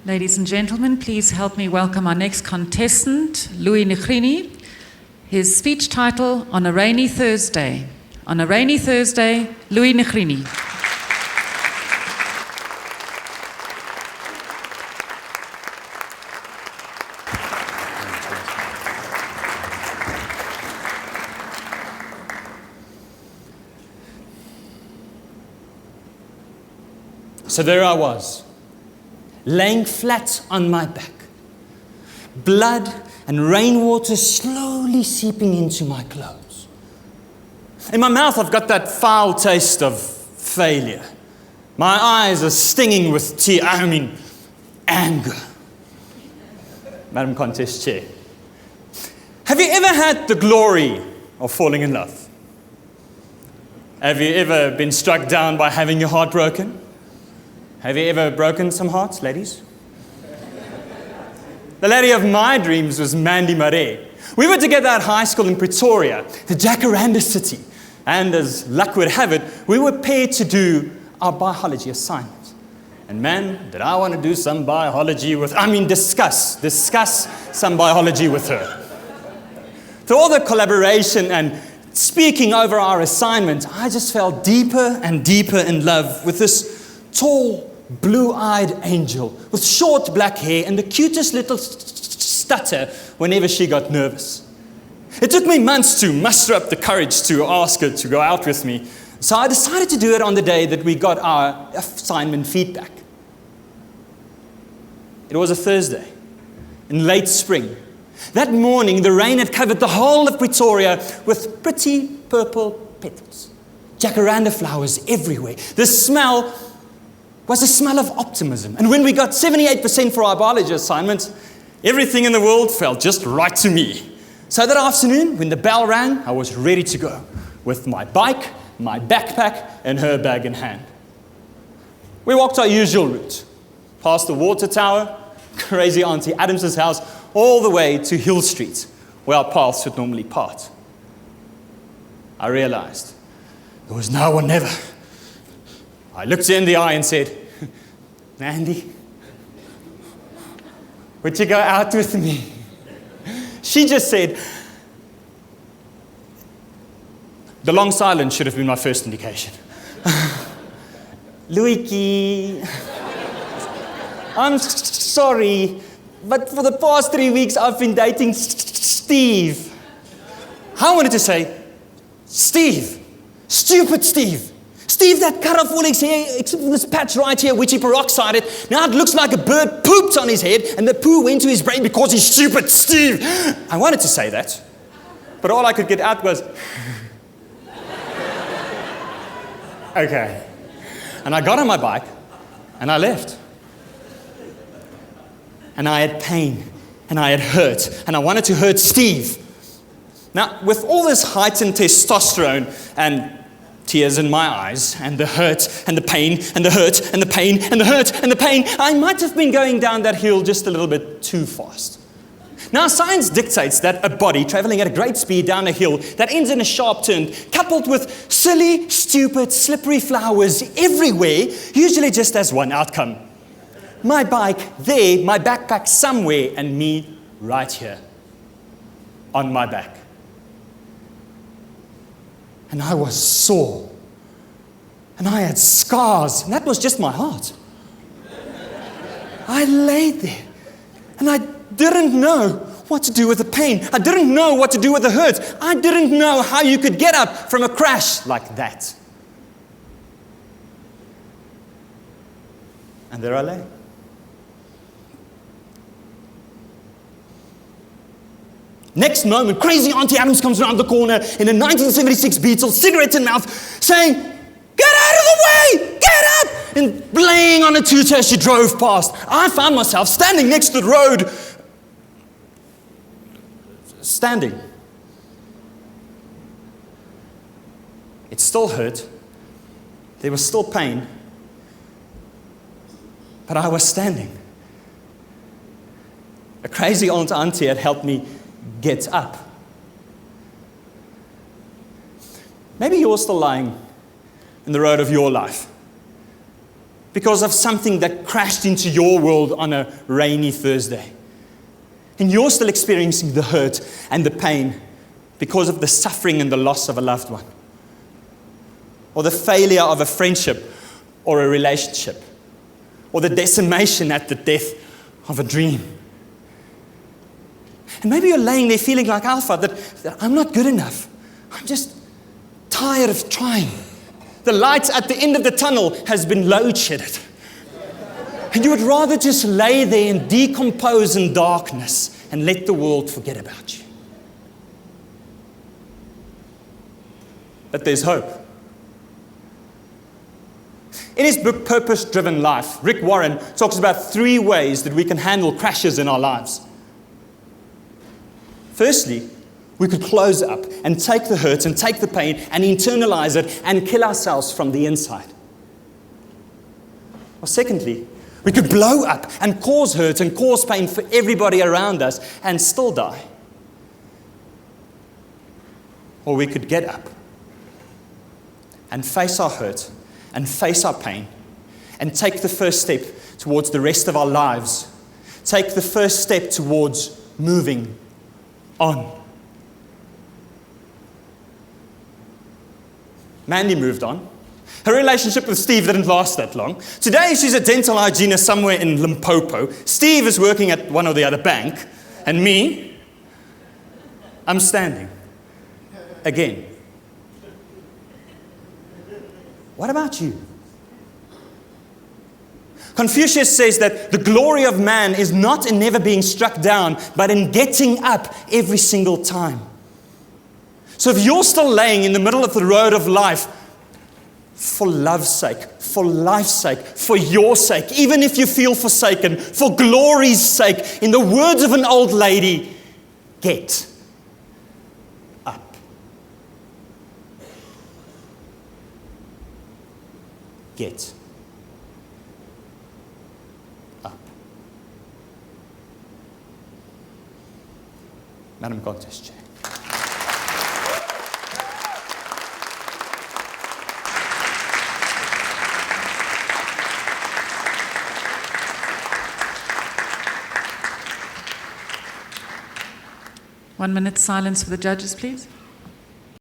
Ladies and gentlemen, please help me welcome our next contestant, Nigrini. His speech title, On a Rainy Thursday. On a Rainy Thursday, Nigrini. So there I was, laying flat on my back, blood and rainwater slowly seeping into my clothes. In my mouth I've got that foul taste of failure. My eyes are stinging with anger. Madam Contest Chair, have you ever had the glory of falling in love? Have you ever been struck down by having your heart broken? Have you ever broken some hearts, ladies? The lady of my dreams was Mandy Marais. We were together at high school in Pretoria, the Jacaranda city. And as luck would have it, we were paired to do our biology assignment. And man, did I want to do some discuss some biology with her. Through all the collaboration and speaking over our assignment, I just fell deeper and deeper in love with this tall, blue-eyed angel with short black hair and the cutest little stutter whenever she got nervous. It took me months to muster up the courage to ask her to go out with me, so I decided to do it on the day that we got our assignment feedback. It was a Thursday in late spring. That morning, the rain had covered the whole of Pretoria with pretty purple petals, jacaranda flowers everywhere. The smell was a smell of optimism. And when we got 78% for our biology assignment, everything in the world felt just right to me. So that afternoon, when the bell rang, I was ready to go with my bike, my backpack, and her bag in hand. We walked our usual route, past the water tower, crazy Auntie Adams's house, all the way to Hill Street, where our paths would normally part. I realized there was now or never. I looked her in the eye and said, Mandy, would you go out with me? She just said, the long silence should have been my first indication. Louikie, I'm sorry, but for the past 3 weeks I've been dating Steve. I wanted to say, Steve, stupid Steve. Steve that cut off all his hair, except for this patch right here, which he peroxided. Now it looks like a bird pooped on his head, and the poo went to his brain because he's stupid, Steve. I wanted to say that, but all I could get out was, okay. And I got on my bike, and I left. And I had pain, and I had hurt, and I wanted to hurt Steve. Now, with all this heightened testosterone and tears in my eyes, and the hurt, and the pain, and the hurt, and the pain, and the hurt, and the pain, I might have been going down that hill just a little bit too fast. Now, science dictates that a body traveling at a great speed down a hill that ends in a sharp turn, coupled with silly, stupid, slippery flowers everywhere, usually just has one outcome. My bike there, my backpack somewhere, and me right here, on my back. And I was sore. And I had scars. And that was just my heart. I laid there. And I didn't know what to do with the pain. I didn't know what to do with the hurt. I didn't know how you could get up from a crash like that. And there I lay. Next moment, crazy Auntie Adams comes around the corner in a 1976 Beetle, cigarette in mouth, saying, "Get out of the way! Get up!" And blaying on a tooter as she drove past. I found myself standing next to the road. Standing. It still hurt. There was still pain. But I was standing. A crazy old auntie had helped me get up. Maybe you're still lying in the road of your life because of something that crashed into your world on a rainy Thursday. And you're still experiencing the hurt and the pain because of the suffering and the loss of a loved one, or the failure of a friendship or a relationship, or the decimation at the death of a dream. And maybe you're laying there feeling like Alpha, that I'm not good enough. I'm just tired of trying. The light at the end of the tunnel has been load-shedded. And you would rather just lay there and decompose in darkness and let the world forget about you. But there's hope. In his book, Purpose-Driven Life, Rick Warren talks about 3 ways that we can handle crashes in our lives. Firstly, we could close up and take the hurt and take the pain and internalize it and kill ourselves from the inside. Or secondly, we could blow up and cause hurt and cause pain for everybody around us and still die. Or we could get up and face our hurt and face our pain and take the first step towards the rest of our lives. Take the first step towards moving on. Mandy moved on. Her relationship with Steve didn't last that long. Today she's a dental hygienist somewhere in Limpopo. Steve is working at one or the other bank. And me, I'm standing. Again. What about you? Confucius says that the glory of man is not in never being struck down, but in getting up every single time. So if you're still laying in the middle of the road of life, for love's sake, for life's sake, for your sake, even if you feel forsaken, for glory's sake, in the words of an old lady, get up. Get up. Madam Contest Chair. One minute silence for the judges, please.